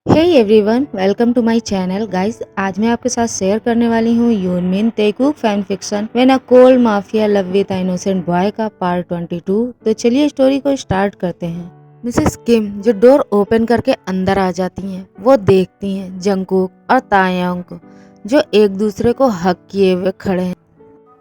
Hey everyone, welcome to my channel guys. आज मैं आपके साथ शेयर करने वाली हूँ Yoonmin Taekook fan fiction when a cold mafia love with innocent boy का पार्ट 22। तो चलिए स्टोरी को स्टार्ट करते हैं। मिसेस किम जो डोर ओपन करके अंदर आ जाती हैं, वो देखती हैं जंगकुक और तायंग को जो एक दूसरे को हक किए हुए खड़े हैं।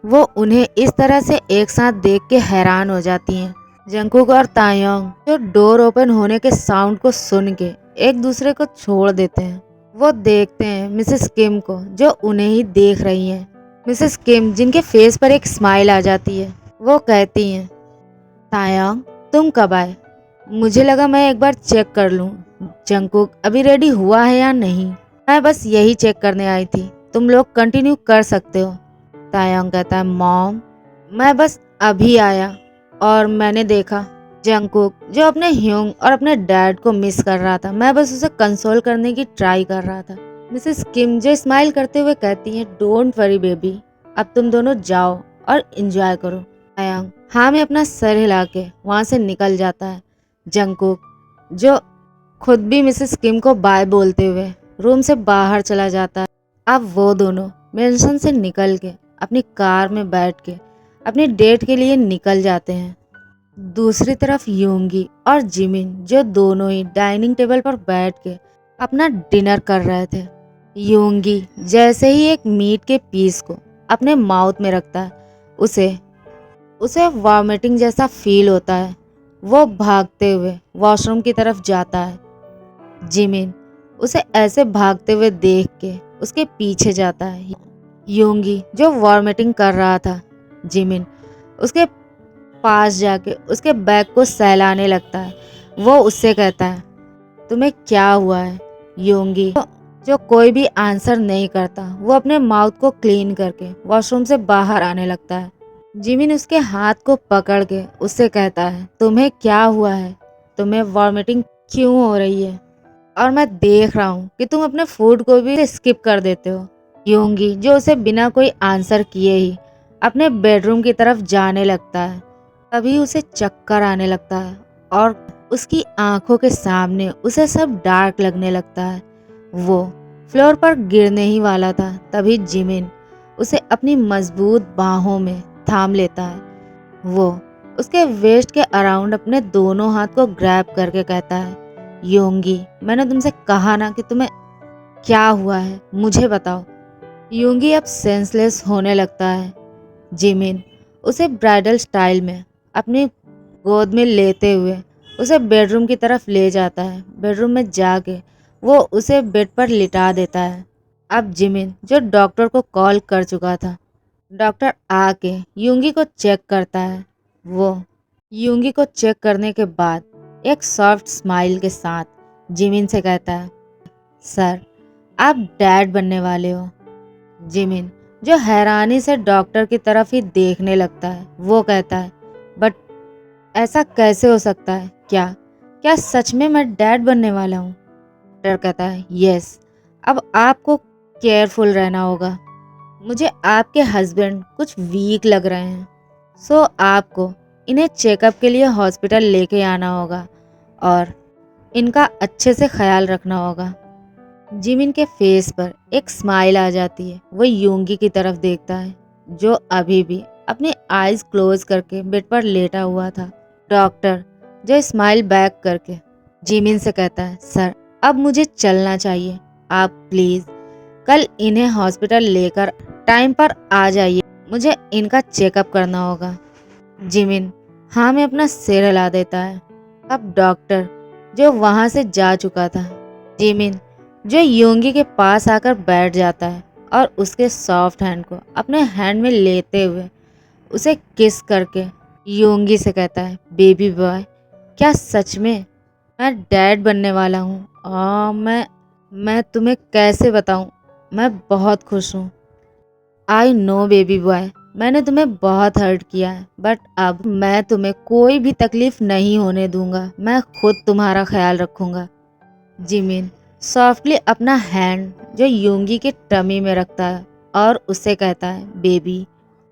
वो उन्हें इस तरह से एक साथ देख के हैरान हो जाती हैं। जंगकुक और तायंग जो डोर ओपन होने के साउंड को सुन के एक दूसरे को छोड़ देते हैं। वो देखते हैं मिसेस किम को जो उन्हें ही देख रही हैं। मिसेस किम जिनके फेस पर एक स्माइल आ जाती है, वो कहती हैं, तायंग तुम कब आए? मुझे लगा मैं एक बार चेक कर लूं जंगकुक अभी रेडी हुआ है या नहीं। मैं बस यही चेक करने आई थी, तुम लोग कंटिन्यू कर सकते हो। तायंग कहता है, मॉम मैं बस अभी आया और मैंने देखा जंगकुक जो अपने ह्योंग और अपने डैड को मिस कर रहा था। मैं बस उसे कंसोल करने की ट्राई कर रहा था। मिसेस किम जो स्माइल करते हुए कहती हैं, डोंट वरी बेबी, अब तुम दोनों जाओ और एंजॉय करो। तायंग हाँ में अपना सर हिला के वहाँ से निकल जाता है। जंगकुक जो खुद भी मिसेस किम को बाय बोलते हुए रूम से बाहर चला जाता है। अब वो दोनों मेंशन से निकल के अपनी कार में बैठ के अपनी डेट के लिए निकल जाते हैं। दूसरी तरफ योंगी और जिमिन जो दोनों ही डाइनिंग टेबल पर बैठ के अपना डिनर कर रहे थे। योंगी जैसे ही एक मीट के पीस को अपने माउथ में रखता है, उसे उसे वॉमिटिंग जैसा फील होता है। वो भागते हुए वॉशरूम की तरफ जाता है। जिमिन उसे ऐसे भागते हुए देख के उसके पीछे जाता है। योंगी जो वॉमिटिंग कर रहा था, जिमिन उसके पास जाके उसके बैग को सहलाने लगता है। वो उससे कहता है, तुम्हें क्या हुआ है? योंगी जो कोई भी आंसर नहीं करता, वो अपने माउथ को क्लीन करके वॉशरूम से बाहर आने लगता है। जिमिन उसके हाथ को पकड़ के उससे कहता है, तुम्हें क्या हुआ है? तुम्हें वॉमिटिंग क्यों हो रही है? और मैं देख रहा हूँ कि तुम अपने फूड को भी स्किप कर देते हो। योंगी जो उसे बिना कोई आंसर किए ही अपने बेडरूम की तरफ जाने लगता है। तभी उसे चक्कर आने लगता है और उसकी आंखों के सामने उसे सब डार्क लगने लगता है। वो फ्लोर पर गिरने ही वाला था, तभी जिमिन उसे अपनी मजबूत बाहों में थाम लेता है। वो उसके वेस्ट के अराउंड अपने दोनों हाथ को ग्रैब करके कहता है, योंगी मैंने तुमसे कहा ना कि तुम्हें क्या हुआ है, मुझे बताओ। योंगी अब सेंसलेस होने लगता है। जिमिन उसे ब्राइडल स्टाइल में अपनी गोद में लेते हुए उसे बेडरूम की तरफ ले जाता है। बेडरूम में जाके वो उसे बेड पर लिटा देता है। अब जिमिन जो डॉक्टर को कॉल कर चुका था, डॉक्टर आके यूंगी को चेक करता है। वो यूंगी को चेक करने के बाद एक सॉफ्ट स्माइल के साथ जिमिन से कहता है, सर आप डैड बनने वाले हो। जिमिन जो हैरानी से डॉक्टर की तरफ ही देखने लगता है, वो कहता है, बट ऐसा कैसे हो सकता है? क्या क्या सच में मैं डैड बनने वाला हूँ? डॉक्टर कहता है, यस, अब आपको केयरफुल रहना होगा। मुझे आपके हस्बैंड कुछ वीक लग रहे हैं, सो आपको इन्हें चेकअप के लिए हॉस्पिटल लेके आना होगा और इनका अच्छे से ख्याल रखना होगा। जिमिन के फेस पर एक स्माइल आ जाती है। वो योंगी की तरफ देखता है जो अभी भी अपनी आईज क्लोज करके बेड पर लेटा हुआ था। डॉक्टर जो स्माइल बैक करके जिमिन से कहता है, सर अब मुझे चलना चाहिए, आप प्लीज कल इन्हें हॉस्पिटल लेकर टाइम पर आ जाइए, मुझे इनका चेकअप करना होगा। जिमिन हाँ में अपना सिर हिला देता है। अब डॉक्टर जो वहां से जा चुका था, जिमिन जो योंगी के पास आकर बैठ जाता है और उसके सॉफ्ट हैंड को अपने हैंड में लेते हुए उसे किस करके योंगी से कहता है, बेबी बॉय क्या सच में मैं डैड बनने वाला हूँ? और मैं तुम्हें कैसे बताऊँ, मैं बहुत खुश हूँ। आई नो बेबी बॉय, मैंने तुम्हें बहुत हर्ट किया है, बट अब मैं तुम्हें कोई भी तकलीफ नहीं होने दूंगा। मैं खुद तुम्हारा ख्याल रखूंगा। जिमिन सॉफ्टली अपना हैंड जो योंगी के टमी में रखता है और उससे कहता है, बेबी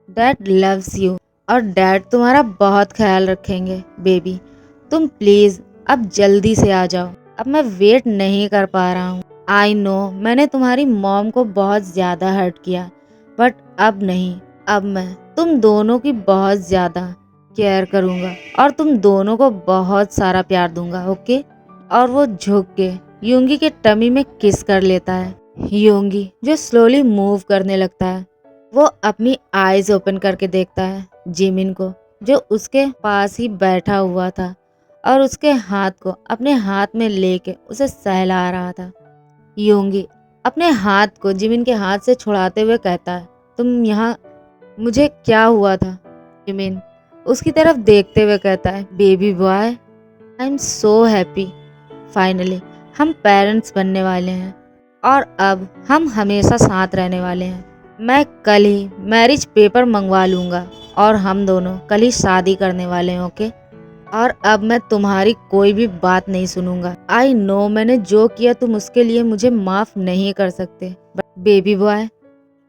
डैड लव्स यू और डैड तुम्हारा बहुत ख्याल रखेंगे। बेबी तुम प्लीज अब जल्दी से आ जाओ। अब मैं वेट नहीं कर पा रहा हूँ। आई नो मैंने तुम्हारी मॉम को बहुत ज़्यादा हर्ट किया, बट अब नहीं। अब मैं तुम दोनों की बहुत ज़्यादा केयर करूँगा और तुम दोनों को बहुत सारा प्यार दूंगा, ओके? और वो झुक के योंगी के टमी में किस कर लेता है। योंगी जो स्लोली मूव करने लगता है, वो अपनी आईज ओपन करके देखता है जिमिन को, जो उसके पास ही बैठा हुआ था और उसके हाथ को अपने हाथ में लेके उसे सहला रहा था। योंगी अपने हाथ को जिमिन के हाथ से छुड़ाते हुए कहता है, तुम यहाँ, मुझे क्या हुआ था? जिमिन उसकी तरफ देखते हुए कहता है, baby boy, I am so happy. Finally हम पेरेंट्स बनने वाले हैं और अब हम हमेशा साथ रहने वाले हैं। मैं कल ही मैरिज पेपर मंगवा लूँगा और हम दोनों कल ही शादी करने वाले हैं, ओके? और अब मैं तुम्हारी कोई भी बात नहीं सुनूंगा। आई नो मैंने जो किया तुम उसके लिए मुझे माफ नहीं कर सकते, but baby boy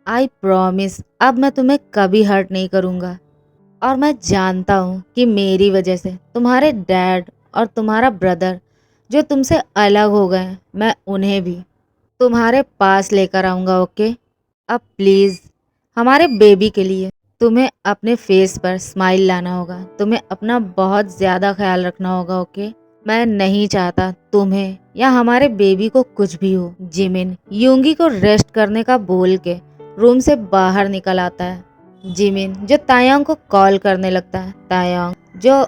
I promise अब मैं तुम्हें कभी हर्ट नहीं करूंगा। और मैं जानता हूँ कि मेरी वजह से तुम्हारे डैड और तुम्हारा ब्रदर जो तुमसे अलग हो गए, मैं उन्हें भी तुम्हारे पास लेकर आऊँगा, ओके? अब प्लीज़ हमारे बेबी के लिए तुम्हें अपने फेस पर स्माइल लाना होगा। तुम्हें अपना बहुत ज़्यादा ख्याल रखना होगा, ओके? मैं नहीं चाहता तुम्हें या हमारे बेबी को कुछ भी हो। जिमिन योंगी को रेस्ट करने का बोल के रूम से बाहर निकल आता है। जिमिन जो तायांग को कॉल करने लगता है। तायांग जो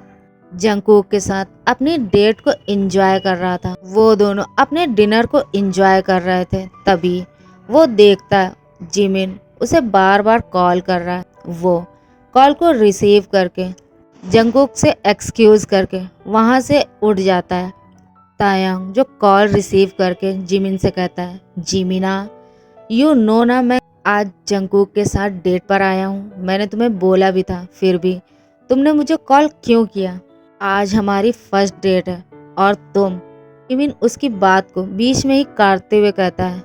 जंगकुक के साथ अपनी डेट को एंजॉय कर रहा था, वो दोनों अपने डिनर को एंजॉय कर रहे थे। तभी वो देखता है जिमिन उसे बार बार कॉल कर रहा है। वो कॉल को रिसीव करके जंगकुक से एक्सक्यूज करके वहाँ से उठ जाता है। तायांग जो कॉल रिसीव करके जिमिन से कहता है, जिमिना यू नो ना मैं आज जंगकुक के साथ डेट पर आया हूँ। मैंने तुम्हें बोला भी था, फिर भी तुमने मुझे कॉल क्यों किया? आज हमारी फर्स्ट डेट है और तुम। जिमिन उसकी बात को बीच में ही काटते हुए कहता है,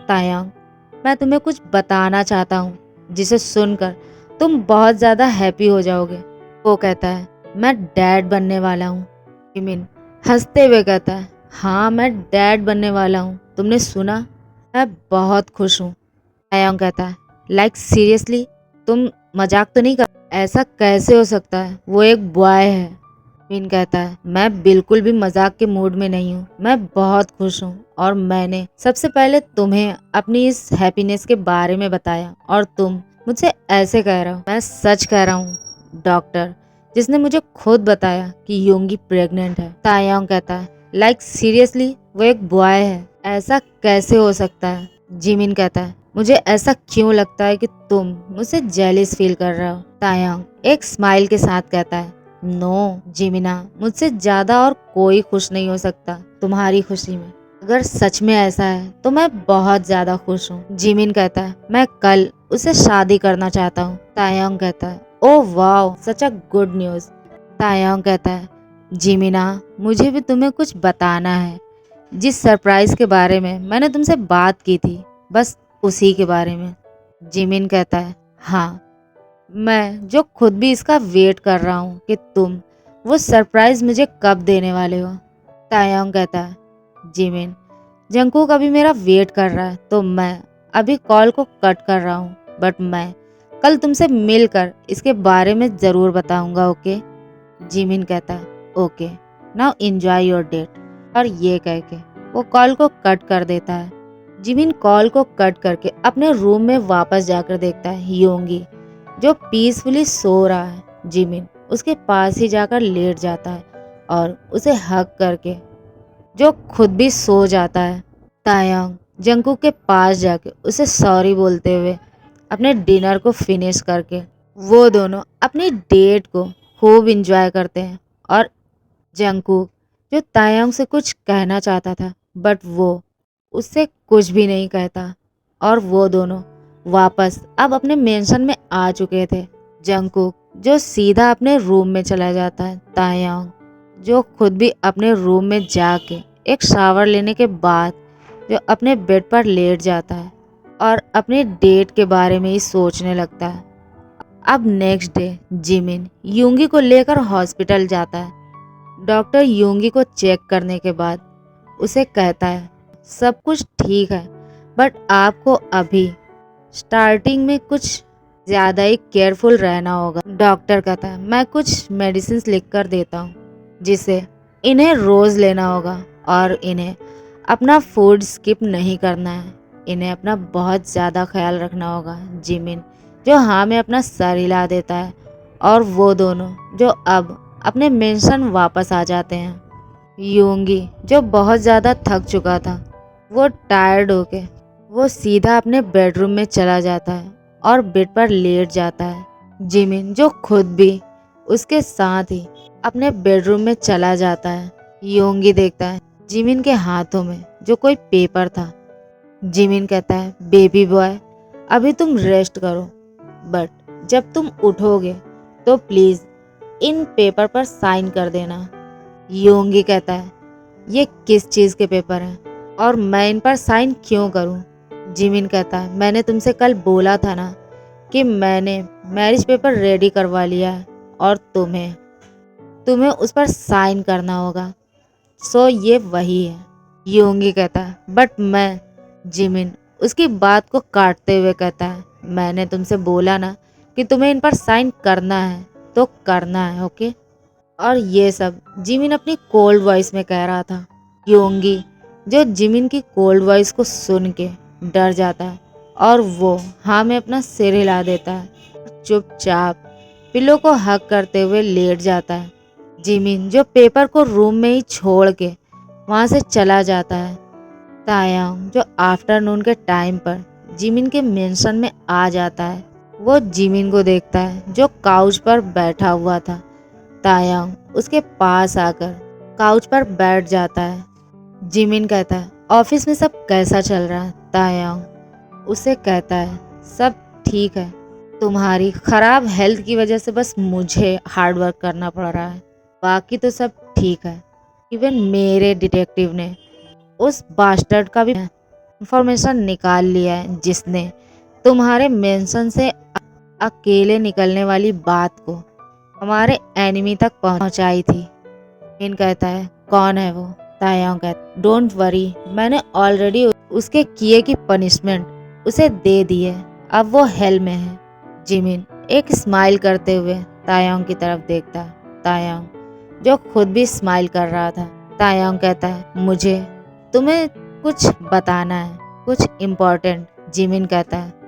तायांग मैं तुम्हें कुछ बताना चाहता हूँ जिसे सुनकर तुम बहुत ज़्यादा हैप्पी हो जाओगे। वो कहता है, मैं डैड बनने वाला हूँ। जिमिन हंसते हुए कहता है, हाँ मैं डैड बनने वाला हूँ, तुमने सुना? मैं बहुत खुश हूँ। तायांग कहता है, लाइक सीरियसली तुम मजाक तो नहीं कर? ऐसा कैसे हो सकता है, वो एक बॉय है। मिन कहता है, मैं बिल्कुल भी मजाक के मूड में नहीं हूँ, मैं बहुत खुश हूँ और मैंने सबसे पहले तुम्हें अपनी इस हैप्पीनेस के बारे में बताया और तुम मुझसे ऐसे कह रहे हो। मैं सच कह रहा हूँ डॉक्टर, जिसने मुझे खुद बताया कि योंगी प्रेग्नेंट है। तायांग कहता है, लाइक सीरियसली वो एक बॉय है, ऐसा कैसे हो सकता है? जिमिन कहता है, मुझे ऐसा क्यों लगता है कि तुम मुझसे जेलिस फील कर रहे हो। तायांग एक स्माइल के साथ कहता है, नो जिमिना, मुझसे ज्यादा और कोई खुश नहीं हो सकता तुम्हारी खुशी में। अगर सच में ऐसा है तो मैं बहुत ज्यादा खुश हूँ। जिमिन कहता है, मैं कल उसे शादी करना चाहता हूँ। तायांग कहता है, oh wow such a good news. Tayang कहता है, जिमिना मुझे भी तुम्हें कुछ बताना है। जिस सरप्राइज के बारे में मैंने तुमसे बात की थी, बस उसी के बारे में। जिमिन कहता है, हाँ मैं जो खुद भी इसका वेट कर रहा हूँ कि तुम वो सरप्राइज मुझे कब देने वाले हो। तायांग कहता है, जिमिन जंगकुक अभी मेरा वेट कर रहा है तो मैं अभी कॉल को कट कर रहा हूँ, बट मैं कल तुमसे मिलकर इसके बारे में ज़रूर बताऊंगा, ओके? जिमिन कहता है, okay now enjoy your date. और ये कह के वो कॉल को कट कर देता है। जिमिन कॉल को कट करके अपने रूम में वापस जाकर देखता है योंगी जो पीसफुली सो रहा है। जिमिन उसके पास ही जाकर लेट जाता है और उसे हग करके जो खुद भी सो जाता है। तायांग जंगकुक के पास जाके उसे सॉरी बोलते हुए अपने डिनर को फिनिश करके वो दोनों अपनी डेट को खूब इंजॉय करते हैं। और जंगकुक जो तायांग से कुछ कहना चाहता था, बट वो उससे कुछ भी नहीं कहता और वो दोनों वापस अब अपने मेंशन में आ चुके थे। जंगकुक जो सीधा अपने रूम में चला जाता है। तायांग जो खुद भी अपने रूम में जाके एक शावर लेने के बाद जो अपने बेड पर लेट जाता है और अपने डेट के बारे में ही सोचने लगता है। अब नेक्स्ट डे जिमिन योंगी को लेकर हॉस्पिटल जाता है। डॉक्टर योंगी को चेक करने के बाद उसे कहता है सब कुछ ठीक है, बट आपको अभी स्टार्टिंग में कुछ ज़्यादा ही केयरफुल रहना होगा। डॉक्टर कहता है मैं कुछ मेडिसिन लिख कर देता हूँ जिसे इन्हें रोज़ लेना होगा और इन्हें अपना फूड स्किप नहीं करना है। इन्हें अपना बहुत ज़्यादा ख्याल रखना होगा। जिमिन जो हाँ में अपना सर हिला देता है और वो दोनों जो अब अपने मेंशन वापस आ जाते हैं। यूंगी जो बहुत ज़्यादा थक चुका था, वो टायर्ड होके वो सीधा अपने बेडरूम में चला जाता है और बेड पर लेट जाता है। जिमिन जो खुद भी उसके साथ ही अपने बेडरूम में चला जाता है। योंगी देखता है जिमिन के हाथों में जो कोई पेपर था। जिमिन कहता है बेबी बॉय अभी तुम रेस्ट करो, बट जब तुम उठोगे तो प्लीज़ इन पेपर पर साइन कर देना। योंगी कहता है ये किस चीज़ के पेपर हैं और मैं इन पर साइन क्यों करूं? जिमिन कहता है मैंने तुमसे कल बोला था ना कि मैंने मैरिज पेपर रेडी करवा लिया है और तुम्हें तुम्हें उस पर साइन करना होगा। सो ये वही है। योंगी कहता है बट मैं। जिमिन उसकी बात को काटते हुए कहता है मैंने तुमसे बोला ना कि तुम्हें इन पर साइन करना है तो करना है, ओके। और ये सब जिमिन अपनी कोल्ड वॉइस में कह रहा था। योंगी जो जिमिन की कोल्ड वॉइस को सुन के डर जाता है और वो हाँ में अपना सिर हिला देता है। चुपचाप पिल्लो को हग करते हुए लेट जाता है। जिमिन जो पेपर को रूम में ही छोड़ के वहाँ से चला जाता है। तायांग जो आफ्टरनून के टाइम पर जिमिन के मेंशन में आ जाता है, वो जिमिन को देखता है जो काउच पर बैठा हुआ था। तायांग उसके पास आकर काउच पर बैठ जाता है। जिमिन कहता है ऑफिस में सब कैसा चल रहा है? तायांग उसे कहता है सब ठीक है, तुम्हारी खराब हेल्थ की वजह से बस मुझे हार्ड वर्क करना पड़ रहा है, बाकी तो सब ठीक है। इवन मेरे डिटेक्टिव ने उस बास्टर्ड का भी इंफॉर्मेशन निकाल लिया है जिसने तुम्हारे मेंशन से अकेले निकलने वाली बात को हमारे एनिमी तक पहुंचाई थी। इन कहता है कौन है वो? तायांग कहता डोंट वरी, मैंने ऑलरेडी उसके किए की पनिशमेंट उसे दे दी है, अब वो हेल में है। जिमिन एक स्माइल करते हुए तायांग की तरफ देखता है। तायांग जो खुद भी स्माइल कर रहा था। तायांग कहता है मुझे तुम्हें कुछ बताना है, कुछ इम्पोर्टेंट। जिमिन कहता है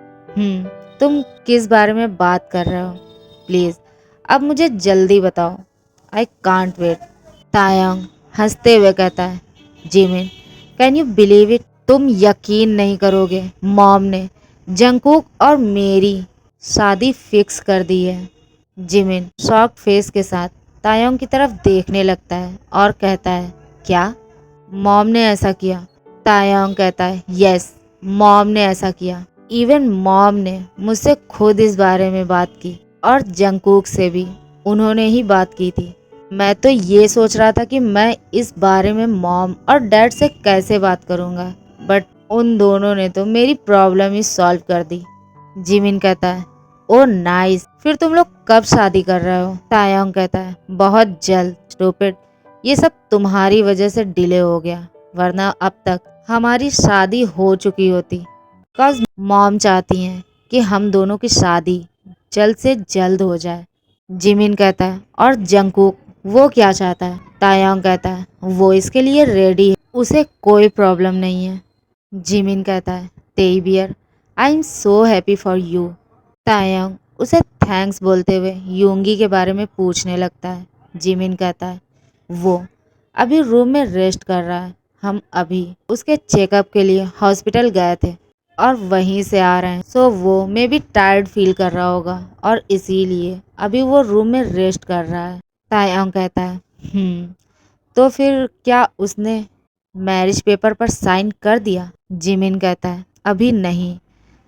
तुम किस बारे में बात कर रहे हो? प्लीज़ अब मुझे जल्दी बताओ, आई कांट वेट। तायांग हंसते हुए कहता है Jimin can you believe it, तुम यकीन नहीं करोगे, मॉम ने जंगकुक और मेरी शादी फिक्स कर दी है। जिमिन शॉक्ड फेस के साथ तायांग की तरफ देखने लगता है और कहता है क्या मॉम ने ऐसा किया? तायांग कहता है यस, मॉम ने ऐसा किया। इवन मॉम ने मुझसे खुद इस बारे में बात की और जंगकुक से भी उन्होंने ही बात की थी। मैं तो ये सोच रहा था कि मैं इस बारे में मॉम और डैड से कैसे बात करूँगा, बट उन दोनों ने तो मेरी प्रॉब्लम ही सॉल्व कर दी। जिमिन कहता है ओ नाइस, फिर तुम लोग कब शादी कर रहे हो? तायांग कहता है बहुत जल्द स्टूपिड, ये सब तुम्हारी वजह से डिले हो गया, वरना अब तक हमारी शादी हो चुकी होती। बिकॉज मॉम चाहती हैं कि हम दोनों की शादी जल्द से जल्द हो जाए। जिमिन कहता है और जंगकुक वो क्या चाहता है? तायांग कहता है वो इसके लिए रेडी है, उसे कोई प्रॉब्लम नहीं है। जिमिन कहता है Taebear I am so happy for you. Taehyung उसे थैंक्स बोलते हुए योंगी के बारे में पूछने लगता है। जिमिन कहता है वो अभी रूम में रेस्ट कर रहा है, हम अभी उसके चेकअप के लिए हॉस्पिटल गए थे और वहीं से आ रहे हैं, सो वो मे बी टायर्ड फील कर रहा होगा और इसीलिए अभी वो रूम में रेस्ट कर रहा है। तायांग कहता है तो फिर क्या उसने मैरिज पेपर पर साइन कर दिया? जिमिन कहता है अभी नहीं,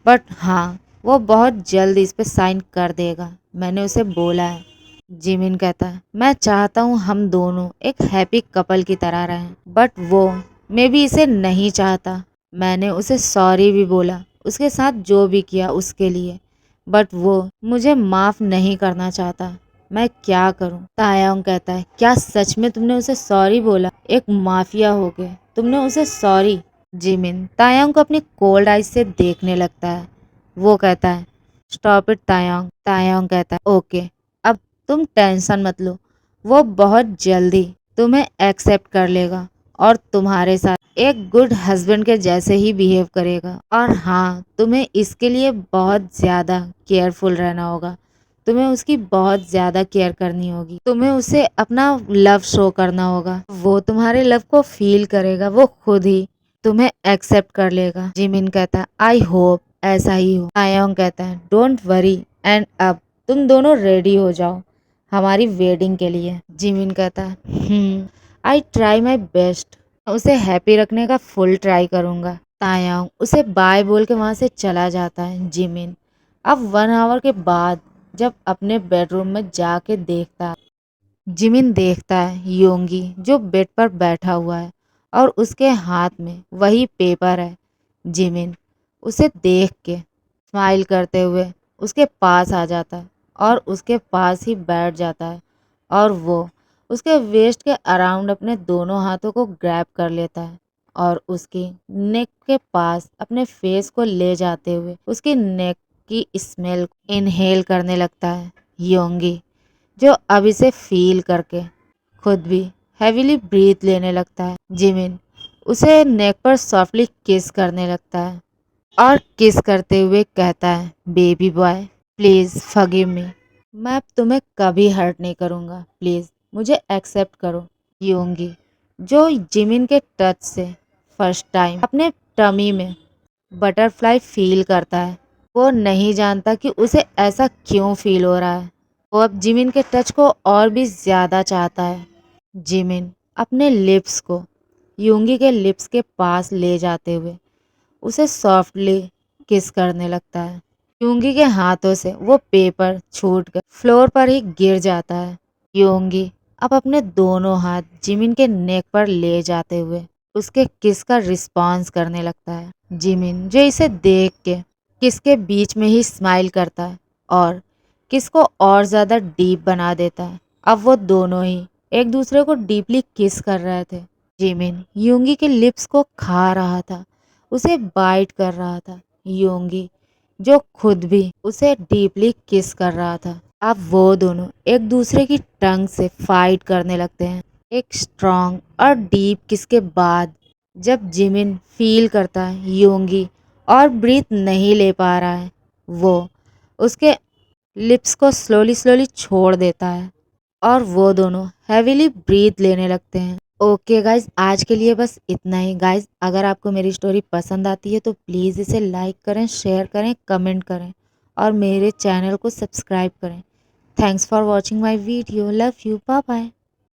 बट हाँ वो बहुत जल्द इस पे साइन कर देगा, मैंने उसे बोला है। जिमिन कहता है मैं चाहता हूँ हम दोनों एक हैप्पी कपल की तरह रहें, बट वो मे बी इसे नहीं चाहता। मैंने उसे सॉरी भी बोला उसके साथ जो भी किया उसके लिए, बट वो मुझे माफ़ नहीं करना चाहता, मैं क्या करूं? तायांग कहता है क्या सच में तुमने उसे सॉरी बोला? एक माफिया होके तुमने उसे सॉरी। जिमिन तायांग को अपनी कोल्ड आइज से देखने लगता है। वो कहता है स्टॉप इट तायांग। तायांग कहता है ओके, अब तुम टेंशन मत लो, वो बहुत जल्दी तुम्हें एक्सेप्ट कर लेगा और तुम्हारे साथ एक गुड हस्बैंड के जैसे ही बिहेव करेगा। और हाँ, तुम्हें इसके लिए बहुत ज़्यादा केयरफुल रहना होगा, तुम्हें उसकी बहुत ज़्यादा केयर करनी होगी, तुम्हें उसे अपना लव शो करना होगा, वो तुम्हारे लव को फील करेगा, वो खुद ही तुम्हें एक्सेप्ट कर लेगा। जिमिन कहता है आई होप ऐसा ही हो। आयोंग कहता है डोंट वरी, एंड अब तुम दोनों रेडी हो जाओ हमारी वेडिंग के लिए। जिमिन कहता है आई ट्राई माई बेस्ट, उसे हैप्पी रखने का फुल ट्राई करूंगा। तायांग उसे बाय बोल के वहां से चला जाता है। जिमिन अब 1 आवर के बाद जब अपने बेडरूम में जाके देखता है, जिमिन देखता है योंगी जो बेड पर बैठा हुआ है और उसके हाथ में वही पेपर है। जिमिन उसे देख के स्माइल करते हुए उसके पास आ जाता है और उसके पास ही बैठ जाता है और वो उसके वेस्ट के अराउंड अपने दोनों हाथों को ग्रैब कर लेता है और उसकी नेक के पास अपने फेस को ले जाते हुए उसकी नेक की स्मेल इनहेल करने लगता है। योंगी जो अब इसे फील करके खुद भी हैवीली ब्रीथ लेने लगता है। जिमिन उसे नेक पर सॉफ्टली किस करने लगता है और किस करते हुए कहता है baby boy please forgive me, मैं अब तुम्हें कभी हर्ट नहीं करूँगा, प्लीज मुझे एक्सेप्ट करो। योंगी जो जिमिन के टच से फर्स्ट टाइम अपने टमी में बटरफ्लाई फील करता है, वो नहीं जानता कि उसे ऐसा क्यों फील हो रहा है। वो अब जिमिन के टच को और भी ज्यादा चाहता है। जिमिन अपने लिप्स को योंगी के लिप्स के पास ले जाते हुए उसे सॉफ्टली किस करने लगता है। योंगी के हाथों से वो पेपर छूटकर फ्लोर पर ही गिर जाता है। योंगी अब अपने दोनों हाथ जिमिन के नेक पर ले जाते हुए उसके किस का रिस्पॉन्स करने लगता है। जिमिन जो इसे देख के किस के बीच में ही स्माइल करता है और किस को और ज्यादा डीप बना देता है। अब वो दोनों ही एक दूसरे को डीपली किस कर रहे थे। जिमिन योंगी के लिप्स को खा रहा था, उसे बाइट कर रहा था। योंगी जो खुद भी उसे डीपली किस कर रहा था। अब वो दोनों एक दूसरे की टंग से फाइट करने लगते हैं। एक स्ट्रॉन्ग और डीप किस के बाद जब जिमिन फील करता है योंगी और ब्रीथ नहीं ले पा रहा है, वो उसके लिप्स को स्लोली स्लोली छोड़ देता है और वो दोनों हैवीली ब्रीथ लेने लगते हैं। ओके गाइज, आज के लिए बस इतना ही। गाइज अगर आपको मेरी स्टोरी पसंद आती है तो प्लीज़ इसे लाइक करें, शेयर करें, कमेंट करें और मेरे चैनल को सब्सक्राइब करें। Thanks for watching my video. Love you, bye bye.